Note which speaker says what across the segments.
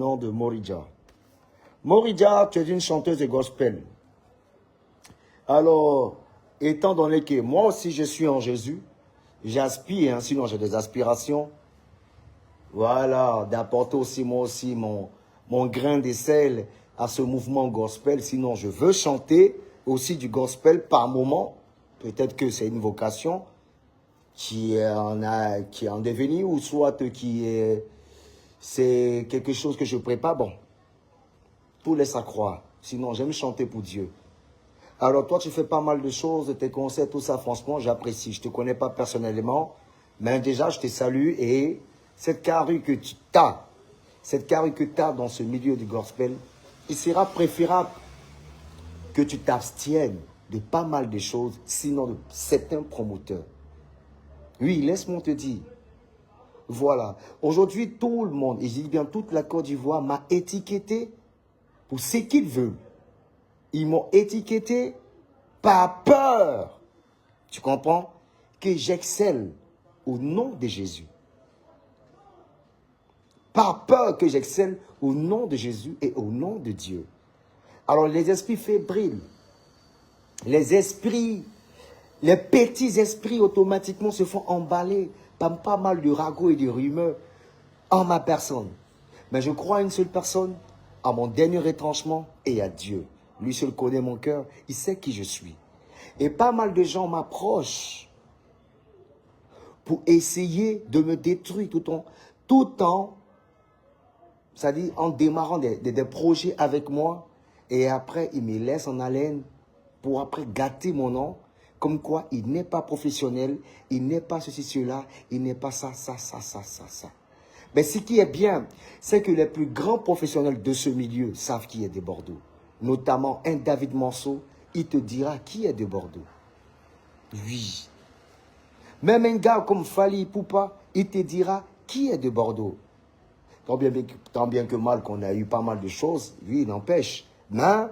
Speaker 1: Nom de Moridja. Moridja, tu es une chanteuse de gospel. Alors, étant donné que moi aussi je suis en Jésus, j'aspire, hein, sinon j'ai des aspirations, voilà, d'apporter aussi moi aussi mon grain de sel à ce mouvement gospel. Sinon, je veux chanter aussi du gospel par moment. Peut-être que c'est une vocation qui est en devenir, ou soit c'est quelque chose que je prépare. Bon, tout laisse à croire. Sinon, j'aime chanter pour Dieu. Alors, toi, tu fais pas mal de choses, tes concerts, tout ça, franchement, j'apprécie. Je ne te connais pas personnellement, mais déjà, je te salue. Et cette carrure que tu as, dans ce milieu du gospel, il sera préférable que tu t'abstiennes de pas mal de choses, sinon de certains promoteurs. Oui, laisse-moi te dire. Voilà. Aujourd'hui, tout le monde, et je dis bien toute la Côte d'Ivoire, m'a étiqueté pour ce qu'ils veulent. Ils m'ont étiqueté par peur. Tu comprends? Que j'excelle au nom de Jésus. Par peur que j'excelle au nom de Jésus et au nom de Dieu. Alors les esprits fébriles, les petits esprits automatiquement se font emballer par pas mal de ragots et de rumeurs en ma personne. Mais je crois à une seule personne, à mon dernier retranchement et à Dieu. Lui seul connaît mon cœur, il sait qui je suis. Et pas mal de gens m'approchent pour essayer de me détruire tout en c'est-à-dire en démarrant des projets avec moi, et après ils me laissent en haleine pour après gâter mon nom, comme quoi il n'est pas professionnel, il n'est pas ceci, cela, il n'est pas ça. Mais ce qui est bien, c'est que les plus grands professionnels de ce milieu savent qui est de Bordeaux. Notamment un David Manceau, il te dira qui est de Bordeaux. Oui. Même un gars comme Fali Poupa, il te dira qui est de Bordeaux. Tant bien que mal qu'on a eu pas mal de choses, lui, il n'empêche. Mais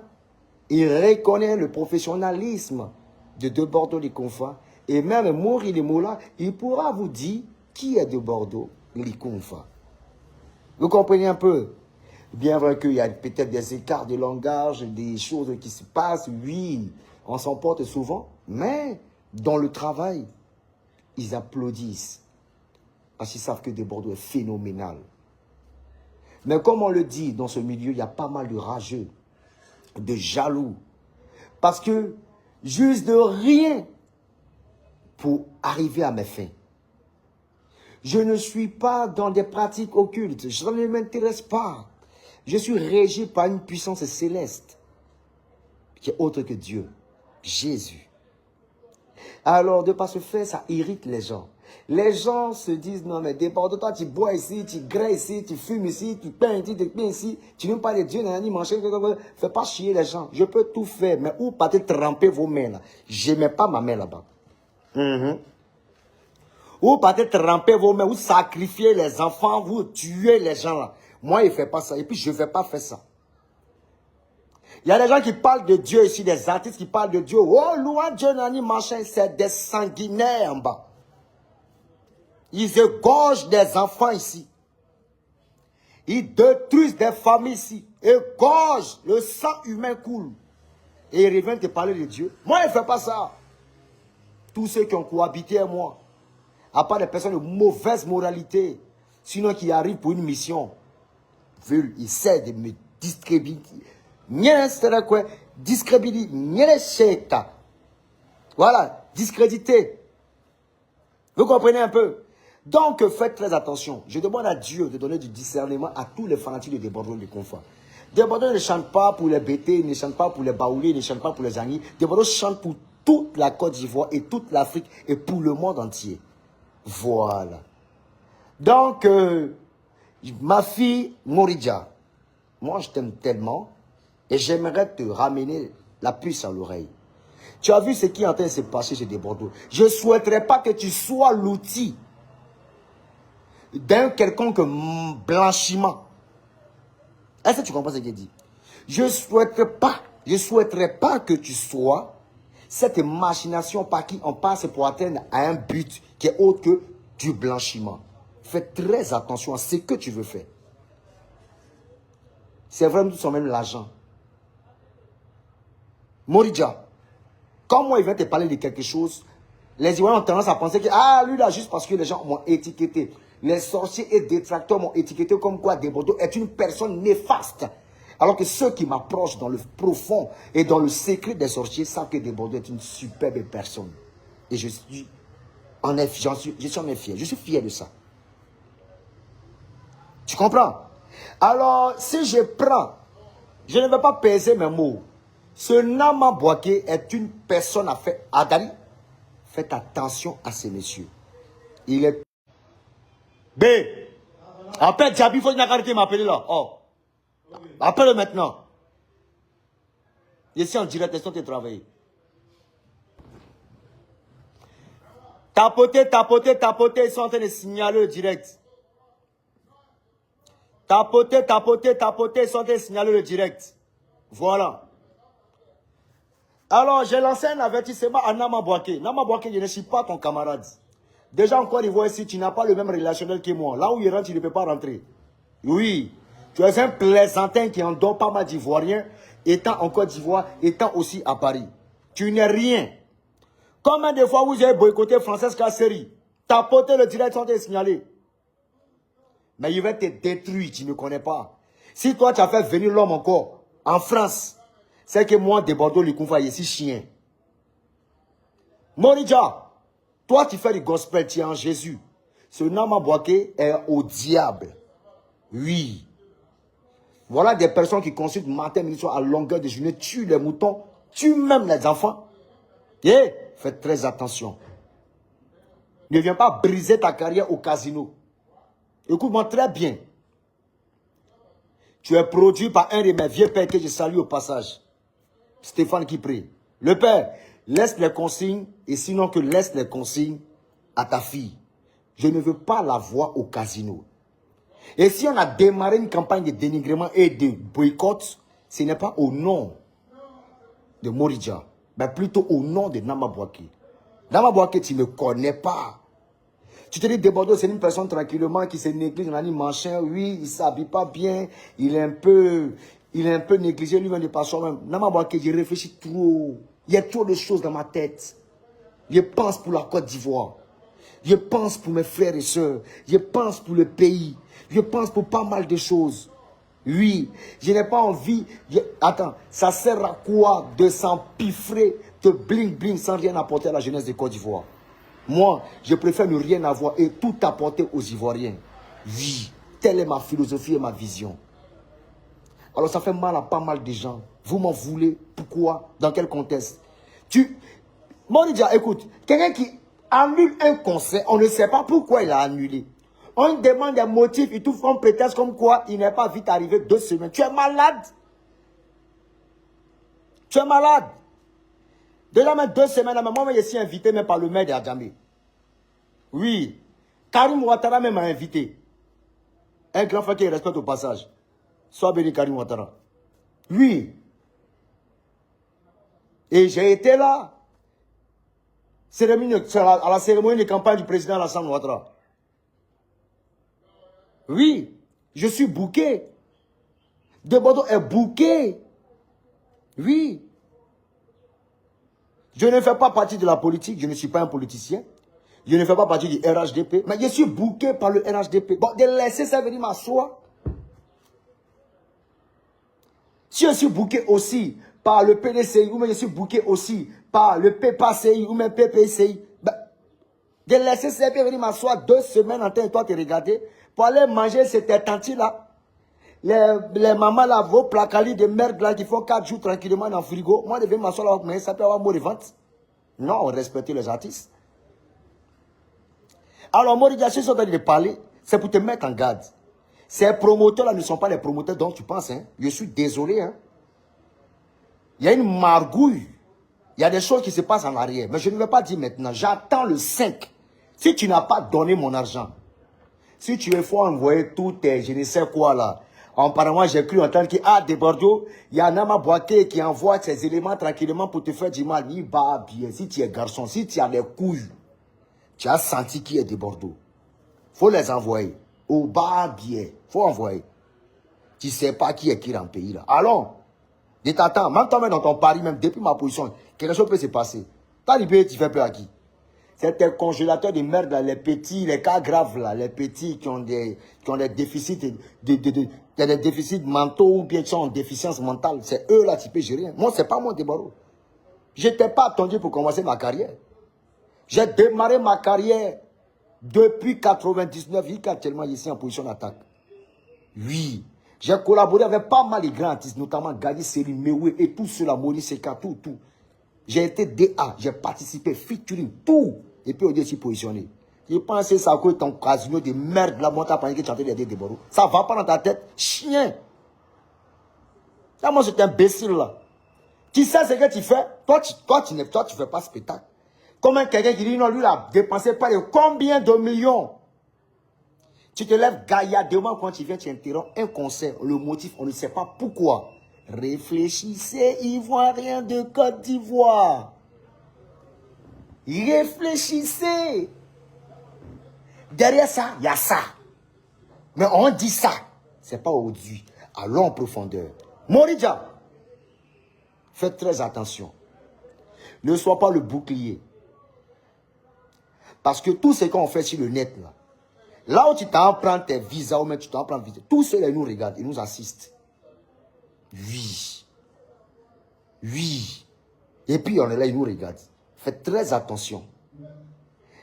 Speaker 1: il reconnaît le professionnalisme de Bordeaux les Confins. Et même Mori les Moula, il pourra vous dire qui est de Bordeaux les Confins. Vous comprenez un peu? Bien vrai qu'il y a peut-être des écarts de langage, des choses qui se passent, oui, on s'en porte souvent, mais dans le travail, ils applaudissent. Parce qu'ils savent que de Bordeaux est phénoménal. Mais comme on le dit, dans ce milieu, il y a pas mal de rageux, de jaloux. Parce que j'use de rien pour arriver à mes fins. Je ne suis pas dans des pratiques occultes. Je ne m'intéresse pas. Je suis régi par une puissance céleste qui est autre que Dieu, Jésus. Alors, de par ce fait, ça irrite les gens. Les gens se disent, non mais dépend de toi, tu bois ici, tu graisses ici, tu fumes ici, tu peins ici, tu peins ici, tu n'aimes pas les dieux, ni manger, fais pas chier les gens. Je peux tout faire, mais où pas te tremper vos mains là? Je ne mets pas ma main là-bas. Ou pas te tremper vos mains, ou sacrifier les enfants, vous tuer les gens là. Moi, il ne fait pas ça, et puis je ne vais pas faire ça. Il y a des gens qui parlent de Dieu ici, des artistes qui parlent de Dieu. Oh, loin Dieu, nani, machin, c'est des sanguinaires en bas. Ils égorgent des enfants ici. Ils détruisent des familles ici. Égorgent, le sang humain coule. Et ils reviennent te parler de Dieu. Moi, je ne fais pas ça. Tous ceux qui ont cohabité avec moi, à part des personnes de mauvaise moralité, sinon qui arrivent pour une mission, veulent, ils essaient de me discréditer. Voilà, discréditer. Vous comprenez un peu? Donc, faites très attention. Je demande à Dieu de donner du discernement à tous les fanatiques de Bordeaux de Confins. De Bordeaux ne chante pas pour les Bétés, ne chante pas pour les Baoulés, ne chante pas pour les Agnis. De Bordeaux chante pour toute la Côte d'Ivoire et toute l'Afrique et pour le monde entier. Voilà. Donc, ma fille Moridja, moi je t'aime tellement et j'aimerais te ramener la puce à l'oreille. Tu as vu ce qui est en train de se passer chez des Bordeaux. Je ne souhaiterais pas que tu sois l'outil d'un quelconque blanchiment. Est-ce que tu comprends ce qu'il dit? Je ne souhaiterais pas que tu sois cette machination par qui on passe pour atteindre à un but qui est autre que du blanchiment. Fais très attention à ce que tu veux faire. C'est vraiment tout son même l'argent. Moridja, quand moi, il vient te parler de quelque chose, les Ivoiriens ont tendance à penser que, ah, lui là, juste parce que les gens m'ont étiqueté. Les sorciers et détracteurs m'ont étiqueté comme quoi Desbordeaux est une personne néfaste. Alors que ceux qui m'approchent dans le profond et dans le secret des sorciers savent que Desbordeaux est une superbe personne. Et je suis en fier, je suis fier de ça. Tu comprends? Alors, si je prends, je ne vais pas peser mes mots. Ce Nama Bouaké est une personne à faire. Adali, faites attention à ces messieurs. Il est... B. Appelle Djabi, il faut que m'appeler là. Oh. Appelle-le maintenant. Je suis en direct, laisse-toi te travailler. Tapoter, tapoter, tapoter, ils sont en train de signaler le direct. Tapoter, tapoter, tapoter, ils sont en train de signaler le direct. Voilà. Alors, j'ai lancé un avertissement à Nama Bouaké. Nama Bouaké, je ne suis pas ton camarade. Déjà, en Côte d'Ivoire, ici, tu n'as pas le même relationnel que moi. Là où il rentre, tu ne peux pas rentrer. Oui. Tu es un plaisantin qui endort pas mal d'Ivoiriens, étant en Côte d'Ivoire, étant aussi à Paris. Tu n'es rien. Combien de fois vous avez boycotté Frances Kasseri? Tapoté le direct, sans te signaler. Mais il va te détruire, tu ne connais pas. Si toi, tu as fait venir l'homme encore en France, c'est que moi, de Bordeaux, le Koumfa, je suis chien. Moridja, toi, tu fais du gospel, tu es en Jésus. Ce Nama Bouaké est au diable. Oui. Voilà des personnes qui consultent matin, midi, soir à longueur de journée, tuent les moutons, tuent même les enfants. Et faites très attention. Ne viens pas briser ta carrière au casino. Écoute-moi très bien. Tu es produit par un de mes vieux pères que je salue au passage. Stéphane qui prie. Le père, laisse les consignes, et sinon que laisse les consignes à ta fille. Je ne veux pas la voir au casino. Et si on a démarré une campagne de dénigrement et de boycott, ce n'est pas au nom de Moridja, mais plutôt au nom de Nama Bouaké. Nama Bouaké, tu ne connais pas. Tu te dis, Desbordeaux, c'est une personne tranquillement qui se néglige, on a dit machin, oui, il ne s'habille pas bien, il est un peu négligé lui-même de par soi-même. Nama Bouaké, je réfléchis trop. Il y a trop de choses dans ma tête. Je pense pour la Côte d'Ivoire. Je pense pour mes frères et sœurs. Je pense pour le pays. Je pense pour pas mal de choses. Oui, je n'ai pas envie... Attends, ça sert à quoi de s'empiffrer, de bling-bling sans rien apporter à la jeunesse de Côte d'Ivoire? Moi, je préfère ne rien avoir et tout apporter aux Ivoiriens. Oui, telle est ma philosophie et ma vision. Alors ça fait mal à pas mal de gens. Vous m'en voulez. Pourquoi? Dans quel contexte? Moridja, écoute, quelqu'un qui annule un concert, on ne sait pas pourquoi il a annulé. On demande des motifs, il trouve un prétexte comme quoi il n'est pas vite arrivé 2 semaines. Tu es malade. Tu es malade. Déjà même 2 semaines, moi je suis invité même par le maire d'Adjamé. Oui. Karim Ouattara même m'a invité. Un grand frère qui respecte au passage. Sois béni Karim Ouattara. Oui. Et j'ai été là. À la cérémonie de campagne du président Alassane Ouattara. Oui, je suis bouqué. Desbordeaux est bouqué. Oui. Je ne fais pas partie de la politique, je ne suis pas un politicien. Je ne fais pas partie du RHDP, mais je suis bouqué par le RHDP. Bon, de laisser ça venir m'asseoir. Si je suis bouqué aussi par le PDCI, ou même je suis bouqué aussi par le PPCI, ou même PPCI, ben, de laisser ça venir m'asseoir 2 semaines en train de toi te regarder, pour aller manger ces tantis là. Les mamans là, vos placalis de merde là qui font 4 jours tranquillement dans le frigo. Moi, je vais m'asseoir là, mais ça peut avoir mot de vente. Non, on respecte les artistes. Alors, Moridja, si je suis en train de parler, c'est pour te mettre en garde. Ces promoteurs-là ne sont pas les promoteurs dont tu penses. Hein. Je suis désolé. Hein. Il y a une margouille. Il y a des choses qui se passent en arrière. Mais je ne vais pas dire maintenant. J'attends le 5. Si tu n'as pas donné mon argent, si tu es fort envoyer tout tes je ne sais quoi là. Apparemment, j'ai cru entendre qu'il y a des Bordeaux. Il y a Nama Bouaké qui envoie ses éléments tranquillement pour te faire du mal. Il va bien. Si tu es garçon, si tu as des couilles, tu as senti qu'il y a des Bordeaux. Il faut les envoyer. Au bas bien. Il faut envoyer. Tu ne sais pas qui est qui dans le pays là. Allons. De t'attends, même toi-même dans ton pari, même depuis ma position, quelque chose peut se passer. T'as dit, tu fais peur à qui? C'est tes congélateurs de merde, là, les petits, les cas graves, là, les petits qui ont des déficits, des déficits mentaux ou bien qui sont en déficience mentale. C'est eux là, tu peux gérer. Moi, c'est pas mon débarreau. Je n'étais pas attendu pour commencer ma carrière. J'ai démarré ma carrière depuis 99, jusqu'à actuellement ici en position d'attaque. Oui. J'ai collaboré avec pas mal de grands artistes, notamment Gadi Seri, Mewe et tout cela, Maurice Seka, tout. J'ai été DA, j'ai participé, featuring, tout. Et puis, on dit, je suis positionné. Je pense que ça a ton casino de merde, la montagne panique, chanter des débarreaux. Ça va pas dans ta tête, chien. Là, moi, c'est un imbécile, là. Tu sais ce que tu fais? Toi, tu fais pas spectacle. Comme quelqu'un qui dit, non, lui, il a dépensé pas de combien de millions? Tu te lèves gaillardement quand tu viens, tu interromps un concert. Le motif, on ne sait pas pourquoi. Réfléchissez, Ivoirien de Côte d'Ivoire. Réfléchissez. Derrière ça, il y a ça. Mais on dit ça. C'est pas au-dessus. Allons en profondeur. Moridja, faites très attention. Ne sois pas le bouclier. Parce que tout ce qu'on fait sur le net, là où tu t'en prends tes visas, ou même tu t'en prends visas, tous ceux-là nous regardent, ils nous assistent. Oui. Oui. Et puis on est là, ils nous regardent. Faites très attention.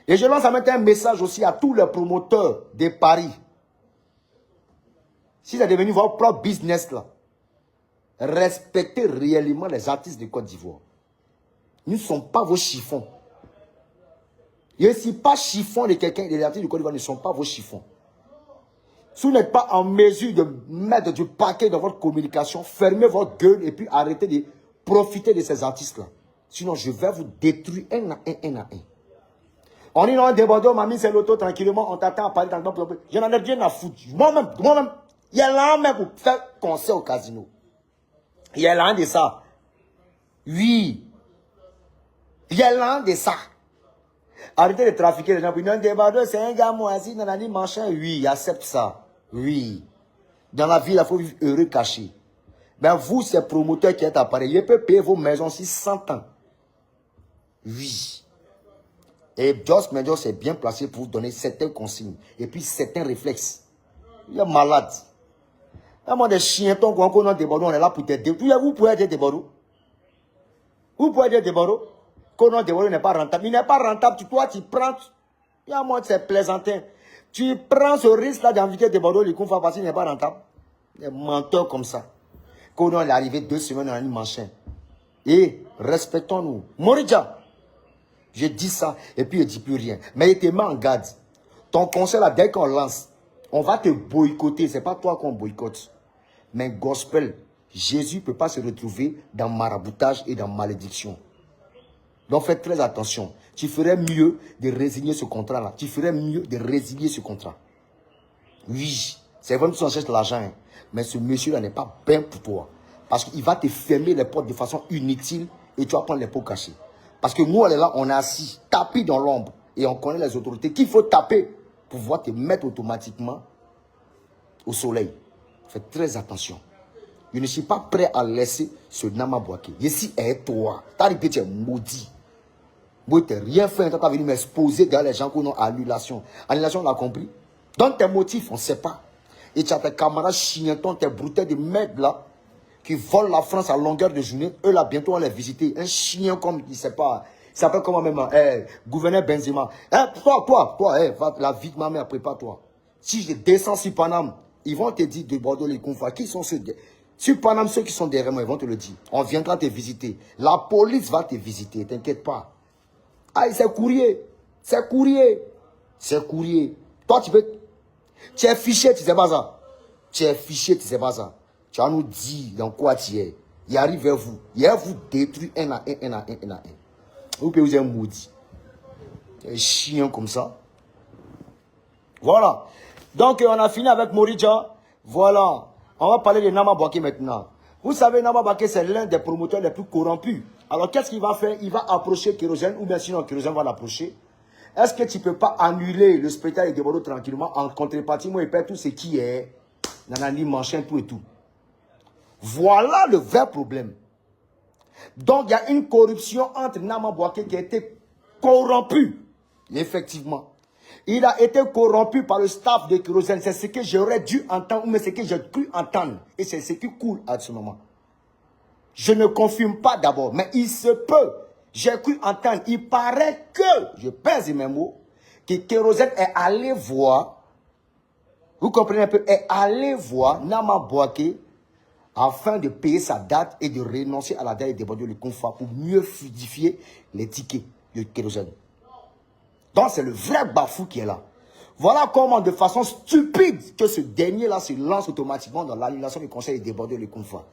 Speaker 1: Et je lance à mettre un message aussi à tous les promoteurs de Paris. Si c'est devenu votre propre business là, respectez réellement les artistes de Côte d'Ivoire. Nous ne sommes pas vos chiffons. Et si pas chiffon de quelqu'un, les artistes de Côte d'Ivoire ne sont pas vos chiffons. Si vous n'êtes pas en mesure de mettre du paquet dans votre communication, fermez votre gueule et puis arrêtez de profiter de ces artistes-là. Sinon, je vais vous détruire un à un. On est dans un débordeur, mamie, c'est l'auto tranquillement, on t'attend à parler dans le propre. Je n'en ai rien à foutre. Moi-même, il y a l'un même pour faire concert au casino. Il y a l'un de ça. Oui. Il y a l'un de ça. Arrêtez de trafiquer les gens. Puis un débardeur, c'est un gars moisi, nanani, machin. Oui, accepte ça. Oui. Dans la vie, il faut vivre heureux caché. Mais vous, ces promoteurs qui êtes à Paris, ils peuvent payer vos maisons si 100 ans. Oui. Et Joss Mendos est bien placé pour vous donner certaines consignes. Et puis certains réflexes. Il est malade. Moi, des chiens, ton qu'on a débordé, on est là pour t'aider. Vous pouvez être débordé. Vous pouvez être débordé. Qu'on a débordé n'est pas rentable. Il n'est pas rentable. Toi, tu prends. Il y a moi, c'est plaisantin. Tu prends ce risque-là d'inviter débordé, le coup, parce qu'il n'est pas rentable. Des menteurs comme ça. Qu'on est arrivé 2 semaines dans une machin. Et respectons-nous. Moridja. Je dis ça et puis je ne dis plus rien. Mais il te met en garde. Ton conseil là, dès qu'on lance, on va te boycotter. Ce n'est pas toi qu'on boycotte. Mais gospel, Jésus ne peut pas se retrouver dans maraboutage et dans malédiction. Donc faites très attention. Tu ferais mieux de résilier ce contrat-là. Tu ferais mieux de résilier ce contrat. Oui, c'est vrai que tu en cherches l'argent. Hein. Mais ce monsieur-là n'est pas bien pour toi. Parce qu'il va te fermer les portes de façon inutile et tu vas prendre les pots cachés. Parce que nous, on est là, on est assis, tapis dans l'ombre. Et on connaît les autorités qu'il faut taper pour pouvoir te mettre automatiquement au soleil. Faites très attention. Je ne suis pas prêt à laisser ce Nama Bouaké. Ici est toi. Ta répété, tu es maudit. Moi, tu n'as rien fait. Tu as venu m'exposer derrière les gens qui ont annulation. Annulation, on l'a compris. Donne tes motifs, on ne sait pas. Et tu as tes camarades chignetons, tes broutets de mecs là, qui volent la France à longueur de journée. Eux là, bientôt, on les visiter. Un chien comme, il ne sait pas. Il s'appelle comment même, gouverneur Benzema. Toi, la vie de ma mère, prépare-toi. Si je descends sur Paname, ils vont te dire de Bordeaux les confrères. Qui sont ceux sur Paname, ceux qui sont derrière moi, ils vont te le dire. On viendra te visiter. La police va te visiter, t'inquiète pas. Ah, c'est courrier. C'est courrier. C'est courrier. Toi, tu es fiché, tu sais pas ça. Tu es fiché, tu sais pas ça. Tu vas nous dire dans quoi tu es. Il arrive vers vous. Il va vous détruire un à un. Vous pouvez vous être maudit. Un chien comme ça. Voilà. Donc, on a fini avec Moridja. Voilà. On va parler de Nama Bouaké maintenant. Vous savez, Nama Bouaké, c'est l'un des promoteurs les plus corrompus. Alors, qu'est-ce qu'il va faire? Il va approcher Kérosène, ou bien sinon Kérosène va l'approcher. Est-ce que tu ne peux pas annuler le spectacle de Bordeaux tranquillement en contrepartie? Moi, il perd tout ce qui est nanani, machin, tout et tout. Voilà le vrai problème. Donc, il y a une corruption entre Nama Bouaké qui a été corrompu. Effectivement. Il a été corrompu par le staff de Kérosène. C'est ce que j'aurais dû entendre, mais c'est ce que j'ai cru entendre. Et c'est ce qui coule à ce moment. Je ne confirme pas d'abord, mais il se peut. J'ai cru entendre. Il paraît que, je pèse mes mots, que Kérosène est allé voir, vous comprenez un peu, est allé voir Nama Bouaké afin de payer sa date et de renoncer à la date et déborder le confort pour mieux fluidifier les tickets de Kérosène. Donc c'est le vrai bafou qui est là. Voilà comment de façon stupide que ce dernier-là se lance automatiquement dans l'annulation du conseil et déborder le confort.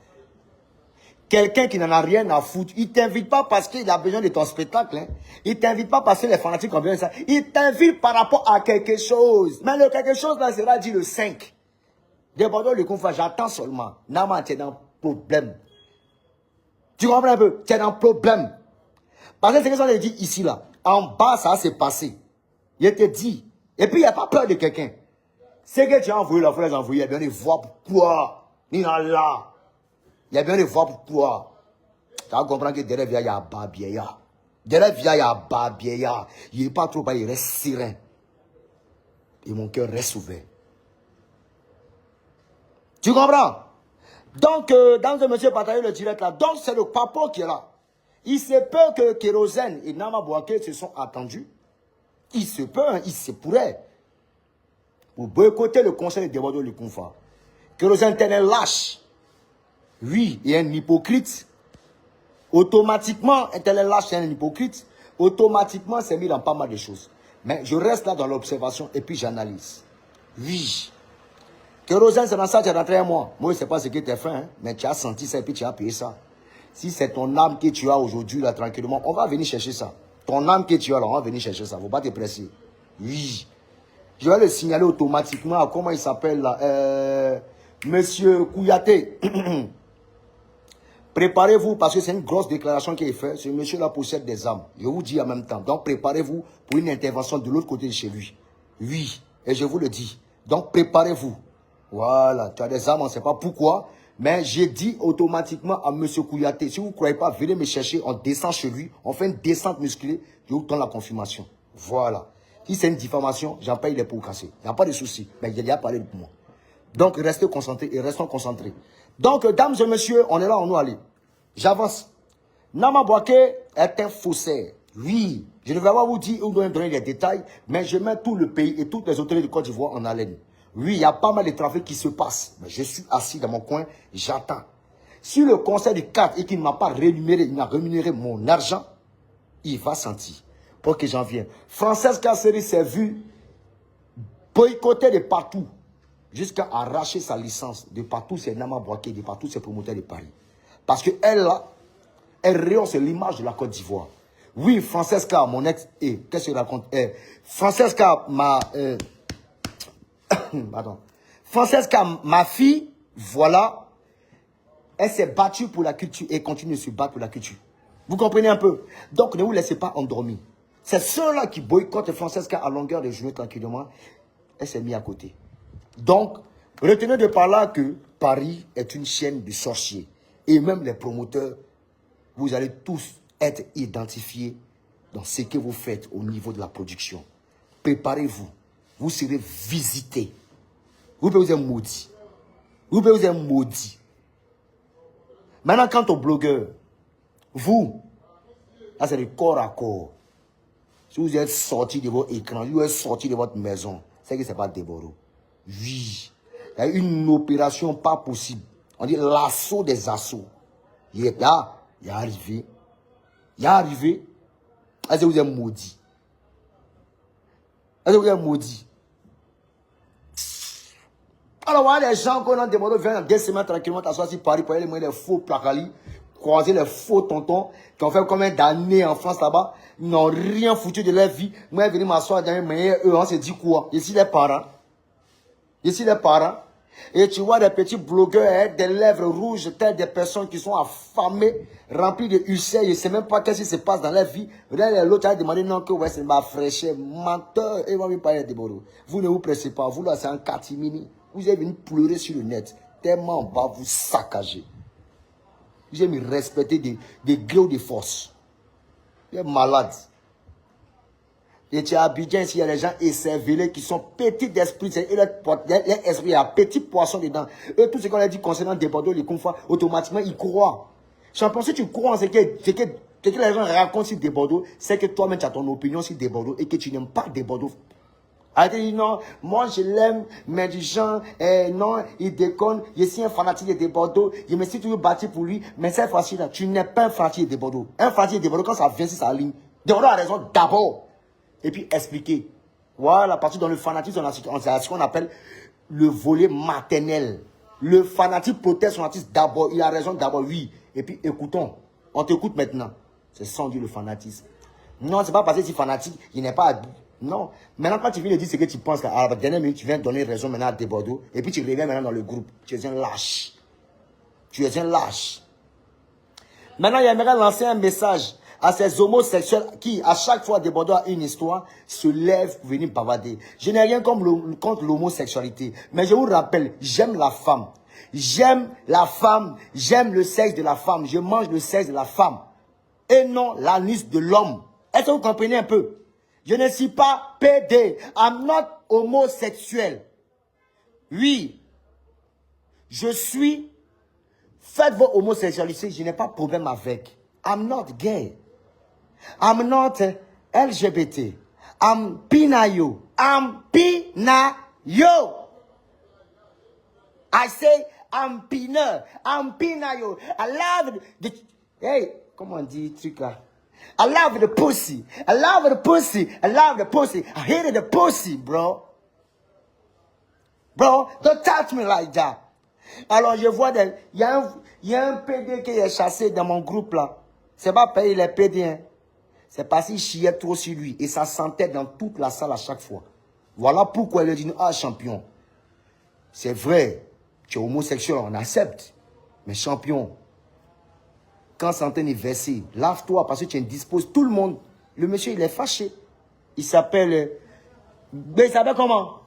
Speaker 1: Quelqu'un qui n'en a rien à foutre, il ne t'invite pas parce qu'il a besoin de ton spectacle. Hein. Il ne t'invite pas parce que les fanatiques ont besoin de ça. Il t'invite par rapport à quelque chose. Mais le quelque chose là sera dit le 5. Déborder le confort, j'attends seulement. Nama, tu es dans le problème. Tu comprends un peu? Tu es dans le problème. Parce que c'est ce qu'on a dit ici là. En bas, ça s'est passé. Il te dit. Et puis, il n'y a pas peur de quelqu'un. C'est que tu as envoyé, la fois, les envoyés, il y a bien des voix pourquoi. Il y a bien des voix pourquoi. Tu vas comprendre que derrière, il y a Babieya. Derrière, il y a Babieya. Il n'est pas trop bas, il reste serein. Et mon cœur reste ouvert. Tu comprends? Donc, dans un monsieur bataillon le direct là, donc c'est le papa qui est là. Il se peut que Kérosène et Nama Bouaké se sont attendus. Il se peut, hein, il se pourrait. Pour boycotter le conseil de déborder le confort. Kérosène est un lâche. Oui, il est un hypocrite. Automatiquement, un tel lâche, c'est un hypocrite. Automatiquement, c'est mis dans pas mal de choses. Mais je reste là dans l'observation et puis j'analyse. Oui. Kérosène, c'est dans ça que tu es rentré à moi. Moi, je ne sais pas ce que tu as fait, hein, mais tu as senti ça et puis tu as payé ça. Si c'est ton âme que tu as aujourd'hui, là, tranquillement, on va venir chercher ça. Ton âme que tu as là, on va venir chercher ça. Il ne faut pas te presser. Oui. Je vais le signaler automatiquement à comment il s'appelle là. Monsieur Kouyaté. Préparez-vous parce que c'est une grosse déclaration qui est faite. Ce monsieur-là possède des âmes. Je vous dis en même temps. Donc préparez-vous pour une intervention de l'autre côté de chez lui. Oui. Et je vous le dis. Donc préparez-vous. Voilà. Tu as des âmes, on ne sait pas pourquoi. Mais j'ai dit automatiquement à monsieur Kouyaté, si vous ne croyez pas, venez me chercher, on descend chez lui, on fait une descente musclée, je vous donne la confirmation. Voilà. Si c'est une diffamation, j'en paye les pots cassés. Il n'y a pas de souci. Mais il a parlé pour moi. Donc restez concentrés et restons concentrés. Donc, dames et messieurs, on est là, on doit aller. J'avance. Nama Bouaké est un faussaire. Oui. Je ne vais pas vous dire ou donner les détails, mais je mets tout le pays et toutes les autorités de Côte d'Ivoire en haleine. Oui, il y a pas mal de trafic qui se passe. Mais je suis assis dans mon coin, j'attends. Si le conseil du 4 et qu'il ne m'a pas rémunéré, il m'a rémunéré mon argent, il va sentir. Ok, j'en viens. Frances Kasseri s'est vu boycotter de partout, jusqu'à arracher sa licence. De partout, c'est Nama Bouaké, de partout, c'est promoteurs de Paris. Parce qu'elle, là, elle rehausse l'image de la Côte d'Ivoire. Oui, Francesca, mon ex, qu'est-ce que je raconte? Francesca, pardon. Francesca, ma fille, voilà, elle s'est battue pour la culture et continue de se battre pour la culture. Vous comprenez un peu? Donc, ne vous laissez pas endormir. C'est ceux-là qui boycottent Francesca à longueur de journée tranquillement. Elle s'est mise à côté. Donc, retenez de par là que Paris est une chaîne de sorciers. Et même les promoteurs, vous allez tous être identifiés dans ce que vous faites au niveau de la production. Préparez-vous. Vous serez visités. Vous pouvez vous être maudits. Vous pouvez vous être maudits. Maintenant, quant aux blogueurs, vous, là c'est le corps à corps. Si vous êtes sortis de votre écran, vous êtes sortis de votre maison, c'est que ce n'est pas Deboro. Oui. Il y a une opération pas possible. On dit l'assaut des assauts. Il est là, il est arrivé. Il est arrivé. Est-ce que vous êtes maudit? Est-ce que vous êtes maudit? Alors voilà les gens qu'on a demandé viennent en 2 semaines tranquillement t'asseoir sur Paris pour aller les faux placali, croiser les faux tontons qui ont fait combien d'années en France là-bas. Ils n'ont rien foutu de leur vie. Moi, je venir m'asseoir dans les meilleurs, eux, on se dit quoi? Ici les parents. Ici les parents. Et tu vois des petits blogueurs avec des lèvres rouges, telles des personnes qui sont affamées, remplies de ulcères. Je ne sais même pas qu'est-ce qui se passe dans leur vie. L'autre a demandé non, que ouais, c'est ma fraîcheur, menteur. Et moi, je parler de Boro. Vous ne vous pressez pas. Vous là, c'est un catimini. Vous êtes venu pleurer sur le net. Tellement on va vous saccager. Vous allez me respecter des gros de force. Vous êtes malade. Et tu es à Abidjan, ici, il y a des gens écervelés qui sont petits d'esprit. Et leur esprit, il y a un petit poisson dedans. Eux, tout ce qu'on a dit concernant des Bordeaux, les confrères, automatiquement, ils croient. Champion, si tu crois en ce que les gens racontent sur des Bordeaux, c'est que toi-même, tu as ton opinion sur des Bordeaux et que tu n'aimes pas des Bordeaux. Arrêtez de dire non, moi je l'aime, mais du genre, non, il déconne, je suis un fanatique des Bordeaux, je me suis toujours battu pour lui, mais cette fois-ci là, tu n'es pas un fanatique des Bordeaux. Un fanatique des Bordeaux, quand ça vient sur sa ligne, des Bordeaux a raison d'abord. Et puis expliquer. Voilà, parce que dans le fanatisme, on a ce qu'on appelle le volet maternel. Le fanatique protège son artiste d'abord, il a raison d'abord, oui. Et puis écoutons, on t'écoute maintenant. C'est sans Dieu le fanatisme. Non, c'est pas parce que tu es fanatique, il n'est pas... Non. Maintenant, quand tu viens de dire ce que tu penses, à la dernière minute, tu viens de donner raison maintenant à des Bordeaux, et puis tu reviens maintenant dans le groupe. Tu es un lâche. Tu es un lâche. Maintenant, il aimerait lancer un message à ces homosexuels qui, à chaque fois des Bordeaux a une histoire, se lèvent pour venir bavarder. Je n'ai rien contre l'homosexualité, mais je vous rappelle, j'aime la femme. J'aime la femme, j'aime le sexe de la femme, je mange le sexe de la femme. Et non l'anus de l'homme. Est-ce que vous comprenez un peu? Je ne suis pas PD. I'm not homosexuel. Oui. Je suis... Faites vos homosexualités, je n'ai pas de problème avec. I'm not gay. I'm not LGBT. I'm pinayo. I'm pinayo. I say I'm pina. I'm pinayo. I love the... Hey, comment on dit truc là? I love the pussy. I love the pussy. I love the pussy. I hated the pussy, bro. Bro, don't touch me like that. Alors, je vois il y a un PD qui est chassé dans mon groupe là. C'est pas payer les PD. Hein. C'est parce qu'il chiait trop sur lui. Et ça sentait dans toute la salle à chaque fois. Voilà pourquoi il a dit, ah, champion. C'est vrai. Tu es homosexuel, on accepte. Mais champion, quand Santé est versé, lave-toi parce que tu indisposes tout le monde. Le monsieur, il est fâché. Il s'appelle... il s'appelle comment?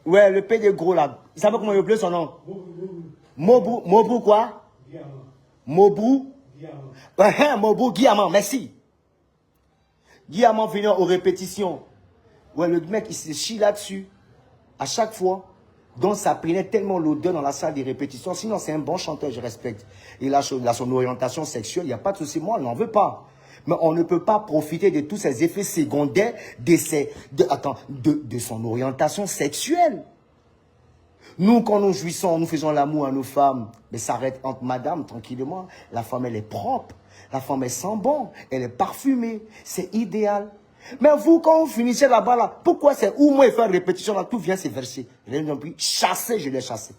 Speaker 1: Ouais, le PD gros là. Il s'appelle comment il appelle son nom? Mobu quoi? Mobu? Mobu Guillamant, merci. Guillamant venait aux répétitions. Ouais, le mec, il se chie là-dessus. À chaque fois. Donc, ça prenait tellement l'odeur dans la salle des répétitions. Sinon, c'est un bon chanteur, je respecte. Il a son orientation sexuelle, il n'y a pas de souci. Moi, on n'en veut pas. Mais on ne peut pas profiter de tous ces effets secondaires de son orientation sexuelle. Nous, quand nous jouissons, nous faisons l'amour à nos femmes. Mais ça arrête entre madame, tranquillement. La femme, elle est propre. La femme, elle sent bon. Elle est parfumée. C'est idéal. Mais vous, quand vous finissez là-bas, là, pourquoi c'est où moi il fait une répétition, là, tout vient se verser. Chassé, je l'ai chassé.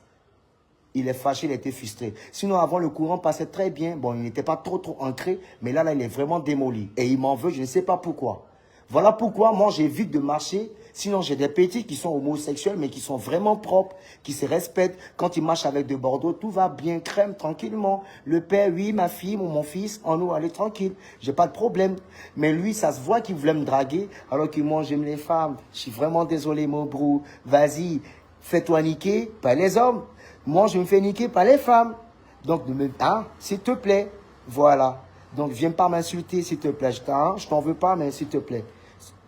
Speaker 1: Il est fâché, il était frustré. Sinon, avant, le courant passait très bien. Bon, il n'était pas trop ancré. Mais là, il est vraiment démoli. Et il m'en veut, je ne sais pas pourquoi. Voilà pourquoi, moi, j'évite de marcher. Sinon, j'ai des petits qui sont homosexuels, mais qui sont vraiment propres, qui se respectent. Quand ils marchent avec de Bordeaux, tout va bien, crème, tranquillement. Le père, oui, ma fille, mon fils, on nous, allez tranquille. J'ai pas de problème. Mais lui, ça se voit qu'il voulait me draguer, alors que moi, j'aime les femmes. Je suis vraiment désolé, mon brou. Vas-y, fais-toi niquer par les hommes. Moi, je me fais niquer par les femmes. Donc, s'il te plaît, voilà. Donc, viens pas m'insulter, s'il te plaît. Je t'en veux pas, mais s'il te plaît.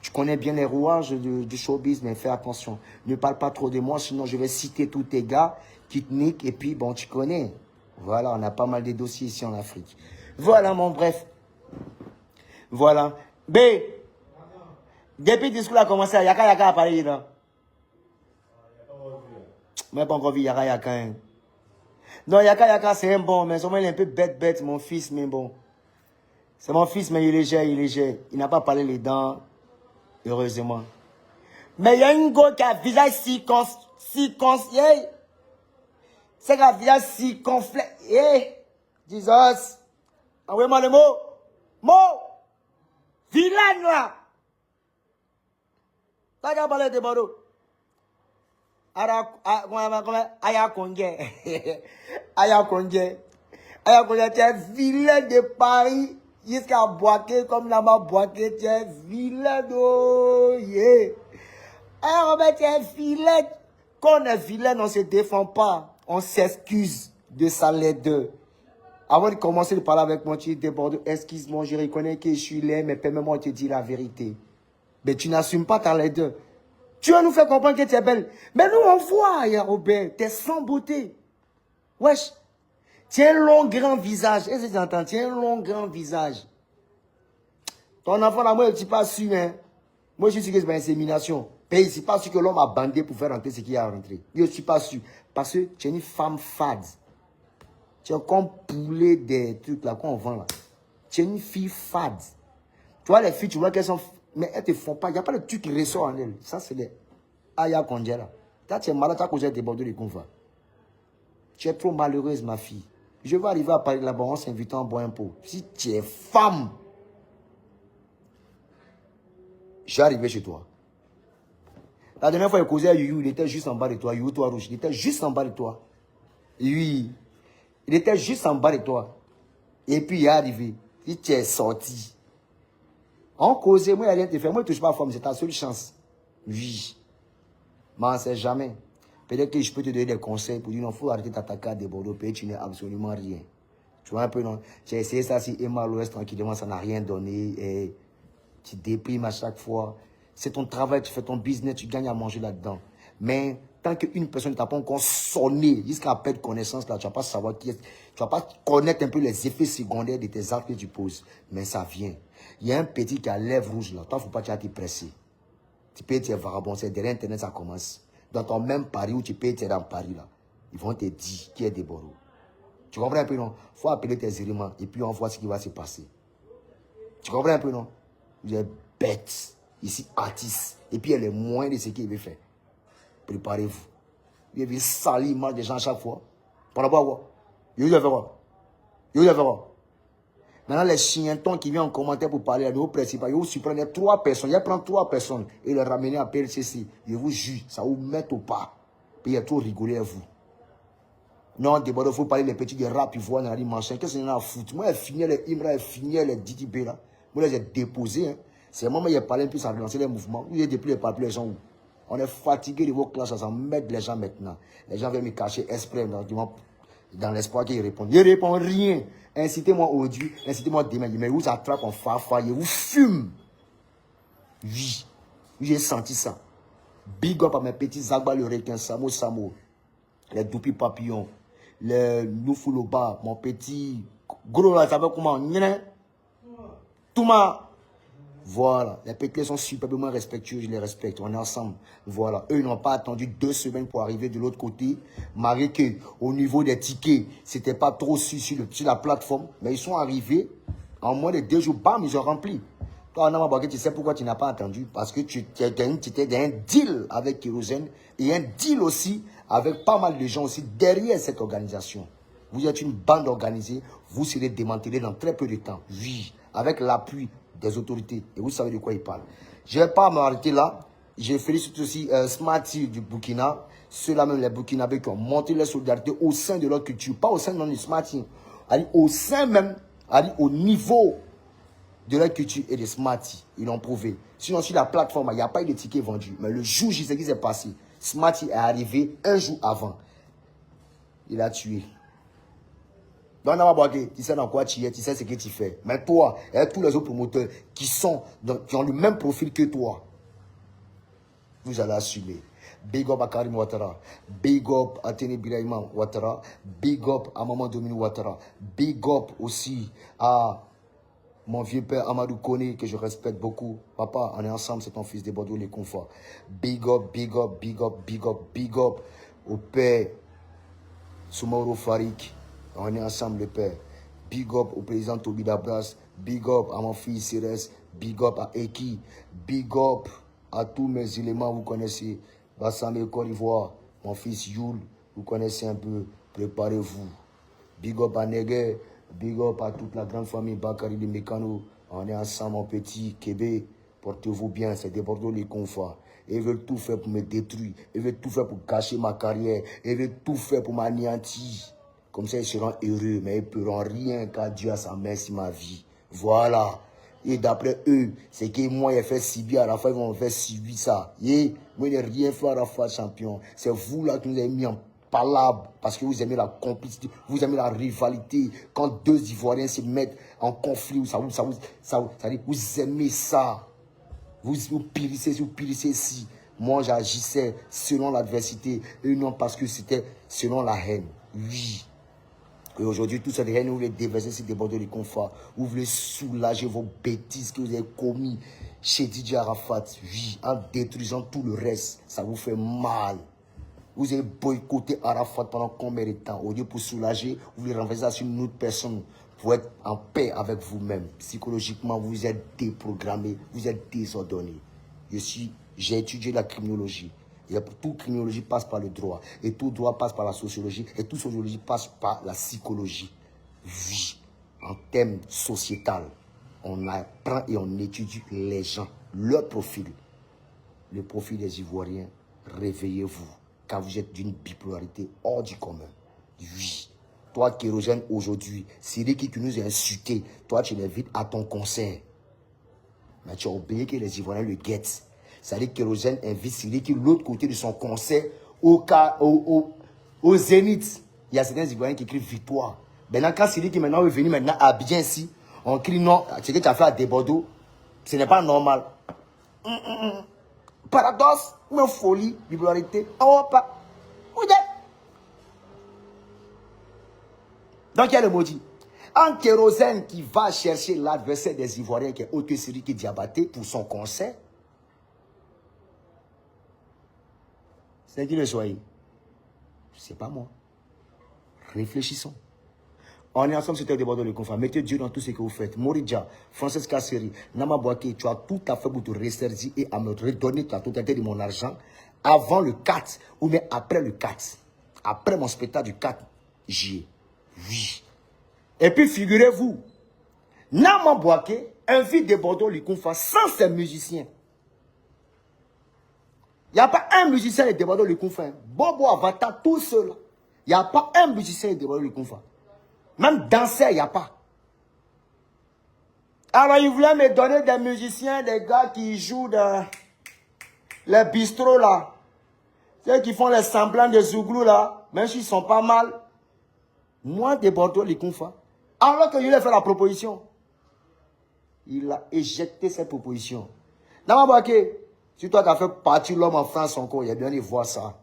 Speaker 1: Tu connais bien les rouages du showbiz, mais fais attention. Ne parle pas trop de moi, sinon je vais citer tous tes gars qui te niquent. Et puis, bon, tu connais. Voilà, on a pas mal de dossiers ici en Afrique. Voilà, mon bref. Voilà. B, depuis que le discours a commencé, Yaka à Paris, là. Mais pas encore vu Yaka, hein. Non, Yaka, c'est un bon, mais seulement il est un peu bête, mon fils, mais bon. C'est mon fils, mais il est léger. Il n'a pas parlé les dents. Heureusement. Mais il y a une go qui a un visage c'est qu'un visage circonflexe. Jesus. Envoyez-moi le mot. Vilaine là. Ça qu'a parlé de Bordeaux. Aya Kongé, tu es vilain de Paris. Jusqu'à Boaké, comme là-bas, Boaké, tu es vilain, yeah. Ah, Robert, tu es vilaine. Quand on est vilaine, on ne se défend pas. On s'excuse de sa laideur. Avant de commencer de parler avec moi, tu débordes. Excuse-moi, je reconnais que je suis laid, mais permets-moi de te dire la vérité. Mais tu n'assumes pas ta laideur. Tu vas nous faire comprendre que tu es belle. Mais nous, on voit, Robert, tu es sans beauté. Wesh. Tu as un long, grand visage. Est-ce que tu entends? Tu as un long, grand visage. Ton enfant, là, moi, je ne suis pas sûr. Hein. Moi, je suis sûr que c'est pas insémination. Mais je ne suis pas sûr que l'homme a bandé pour faire rentrer ce qu'il a rentré. Je ne suis pas sûr. Parce que tu es une femme fade. Tu es comme poulet des trucs là qu'on vend là. Tu es une fille fade. Tu vois les filles, tu vois qu'elles sont... Mais elles ne te font pas. Il n'y a pas de truc qui ressort en elles. Ça, c'est les Aya Kondjera. Toi, tu es malade, tu as causé des bordeaux de confa. Tu es trop malheureuse, ma fille. Je vais arriver à Paris là-bas, on s'invite en boire un pot. Si tu es femme, je suis arrivé chez toi. La dernière fois, il causait à Youyou, il était juste en bas de toi. Youyou, toi rouge, il était juste en bas de toi. Oui, il était juste en bas de toi. Et puis, il est arrivé. Si tu es sorti. On causait, moi, il n'y a rien de faire. Moi, je ne touche pas à la femme, c'est ta seule chance. Oui. Mais on ne sait jamais. Peut-être que je peux te donner des conseils pour dire non, il faut arrêter d'attaquer à des bordeaux, tu n'es absolument rien. Tu vois un peu, non? J'ai essayé ça, si Emma l'Ouest, tranquillement, ça n'a rien donné. Et tu déprimes à chaque fois. C'est ton travail, tu fais ton business, tu gagnes à manger là-dedans. Mais tant qu'une personne ne t'a pas encore sonné jusqu'à perdre connaissance, là, tu ne vas pas savoir qui est. Tu ne vas pas connaître un peu les effets secondaires de tes actes que tu poses. Mais ça vient. Il y a un petit qui a lèvres rouges là. Toi, il ne faut pas te presser. Tu peux être vagabond, c'est derrière Internet, ça commence. Dans ton même Paris où tu peux être dans Paris là, ils vont te dire qui est des bordeaux. Tu comprends un peu, non? Il faut appeler tes éléments et puis on voit ce qui va se passer. Tu comprends un peu, non? Vous êtes bête, ici, artiste. Et puis elle est moins de ce qu'il veut faire. Préparez-vous. Il veut salir l'image des gens à chaque fois. Pour d'abord quoi? Il veut faire quoi? Il veut faire quoi? Maintenant, les chientons qui viennent en commentaire pour parler à nos principaux, ils vous surprennent 3 personnes. Ils prennent 3 personnes et les ramener à PLCC. Je vous jure, ça vous met au pas. Puis il y a trop rigolé à vous. Non, d'abord, il faut parler des petits de rap, ils voient dans la dimension. Qu'est-ce qu'il y a à foutre? Moi, elle finit les Imra, elle finit les Didi B là. Moi, je les ai déposés. Hein. C'est moi, il y a parlé un peu, ça a relancé les mouvements. Vous avez depuis les gens où on est fatigué de vos classes, ça met les gens maintenant. Les gens viennent me cacher exprès dans l'espoir qu'ils répondent. Ils ne répondent rien. Incitez-moi aujourd'hui, incitez-moi demain. Mais vous attrape en fafa, vous fume. Oui, j'ai senti ça. Big up à mes petits Zagba le requin, Samo, les Doupi Papillons, les Noufouloba, mon petit gros là, ça va comment? Touma. Voilà, les petits sont superbement respectueux, je les respecte, on est ensemble. Voilà, eux ils n'ont pas attendu 2 semaines pour arriver de l'autre côté. Malgré que au niveau des tickets, c'était pas trop sur la plateforme, mais ils sont arrivés en moins de 2 jours, bam, ils ont rempli. Toi, tu sais pourquoi tu n'as pas attendu? Parce que tu étais un deal avec Kérosène et un deal aussi avec pas mal de gens aussi derrière cette organisation. Vous êtes une bande organisée, vous serez démantelé dans très peu de temps. Oui, avec l'appui des autorités. Et vous savez de quoi ils parlent. Je ne vais pas m'arrêter là. Je félicite aussi Smarty du Burkina. Ceux-là même, les Burkinabés qui ont monté leur solidarité au sein de leur culture. Pas au sein de Smarty. Au sein même, au niveau de leur culture et de Smarty. Ils l'ont prouvé. Sinon, sur la plateforme, il n'y a pas eu de tickets vendus. Mais le jour, je sais ce qui s'est passé. Smarty est arrivé un jour avant. Il a tué. Donc, tu sais dans quoi tu es, tu sais ce que tu fais. Mais toi, et tous les autres promoteurs qui ont le même profil que toi, vous allez assumer. Big up à Karim Ouattara. Big up à Tene Birahima Ouattara. Big up à Maman Dominique Ouattara. Big up aussi à mon vieux père Amadou Kone, que je respecte beaucoup. Papa, on est ensemble, c'est ton fils de Bordeaux, les confort. Big up, big up, big up, big up, big up au père Soumaoro Farik. On est ensemble, le père. Big up au président Toby Dabras. Big up à mon fils Cérès. Big up à Eki. Big up à tous mes éléments, vous connaissez. Bassame Côte d'Ivoire. Mon fils Youl, vous connaissez un peu. Préparez-vous. Big up à Negue. Big up à toute la grande famille Bakari de Mécano. On est ensemble, mon petit Québec. Portez-vous bien, c'est des Bordeaux les confins. Ils veulent tout faire pour me détruire. Ils veulent tout faire pour gâcher ma carrière. Ils veulent tout faire pour m'anéantir. Comme ça, ils seront heureux, mais ils ne pourront rien car Dieu a sa main sur ma vie. Voilà. Et d'après eux, c'est que moi, j'ai fait si bien à la fin, ils vont faire si bien ça. Et moi, je n'ai rien fait à la fin, champion. C'est vous là qui nous avez mis en palabre parce que vous aimez la complicité, vous aimez la rivalité. Quand deux Ivoiriens se mettent en conflit, vous aimez ça. Vous périssez ici. Moi, j'agissais selon l'adversité et non parce que c'était selon la haine. Oui. Et aujourd'hui, tout cette haine, vous voulez déverser sur des bords de confort. Vous voulez soulager vos bêtises que vous avez commises chez Didier Arafat. Oui, en détruisant tout le reste. Ça vous fait mal. Vous avez boycotté Arafat pendant combien de temps? Au lieu pour soulager, vous voulez renverser ça sur une autre personne pour être en paix avec vous-même. Psychologiquement, vous êtes déprogrammé, vous êtes désordonné. J'ai étudié la criminologie. Et toute criminologie passe par le droit. Et tout droit passe par la sociologie. Et toute sociologie passe par la psychologie. Oui, en termes sociétal, on apprend et on étudie les gens, leur profil. Le profil des Ivoiriens, réveillez-vous. Car vous êtes d'une bipolarité hors du commun. Oui. Toi, Kérosène, aujourd'hui, c'est lui qui nous a insultés. Toi, tu l'invites à ton concert. Mais tu as oublié que les Ivoiriens le guettent. C'est-à-dire que Kérosène invite Siri qui, l'autre côté de son concert, au Zénith. Il y a certains Ivoiriens qui crient victoire. Maintenant, quand Siri qui maintenant est venu maintenant à bien ici, on crie non, ce que tu as fait à Desbordeaux, ce n'est pas normal. Paradoxe, mais folie, bipolarité, oh pas. Donc il y a le maudit. Un Kérosène qui va chercher l'adversaire des Ivoiriens qui est Haute Siri qui est Diabaté pour son concert. C'est qui le soyez? C'est pas moi. Réfléchissons. On est ensemble sur le débat de le conflit. Mettez Dieu dans tout ce que vous faites. Moridja, Francis Kasseri, Nama Bouaké, tu as tout à fait pour te ressaisir et à me redonner la totalité de mon argent avant le 4 ou même après le 4. Après mon spectacle du 4 juillet. Oui. Et puis figurez-vous, Nama Bouaké invite des Bordeaux Likonfa sans ses musiciens. Il n'y a pas un musicien de Bordeaux Likonfa. Bobo Avata tout seul. Il n'y a pas un musicien de Bordeaux Likonfa. Même danseur, il n'y a pas. Alors, il voulait me donner des musiciens, des gars qui jouent dans les bistrots là. Ceux qui font les semblants de Zouglou là. Même s'ils sont pas mal. Moi, de Bordeaux, les confins. Alors que je lui ai fait la proposition. Il a éjecté cette proposition. Namabake, si toi qui as fait partie l'homme en France encore, il a bien de voir ça.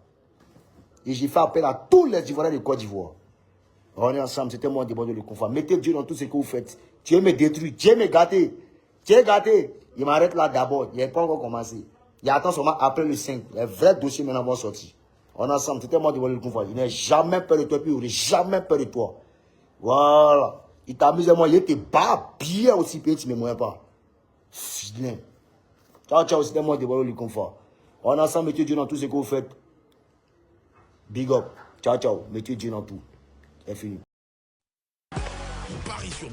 Speaker 1: Et j'ai fait appel à tous les Ivoiriens de Côte d'Ivoire. On est ensemble, c'était moi de Bordeaux, les confins. Mettez Dieu dans tout ce que vous faites. Dieu me détruit, Dieu me gâté. Dieu gâté. Il m'arrête là d'abord. Il n'a pas encore commencé. Il attend seulement après le 5. Les vrais dossiers maintenant vont sortir. On est ensemble, c'était moi de Bordeaux, les confins. Il n'a jamais peur de toi, puis il n'a jamais peur de toi. Voilà. Il t'amuse à moi, il te bat bien aussi, puis tu ne me moyens pas. Vilain. Ciao, ciao, c'était moi de Bordeaux, les confins. On est ensemble, mettez Dieu dans tout ce que vous faites. Big up. Ciao, ciao. Mettez Dieu dans tout. C'est fini.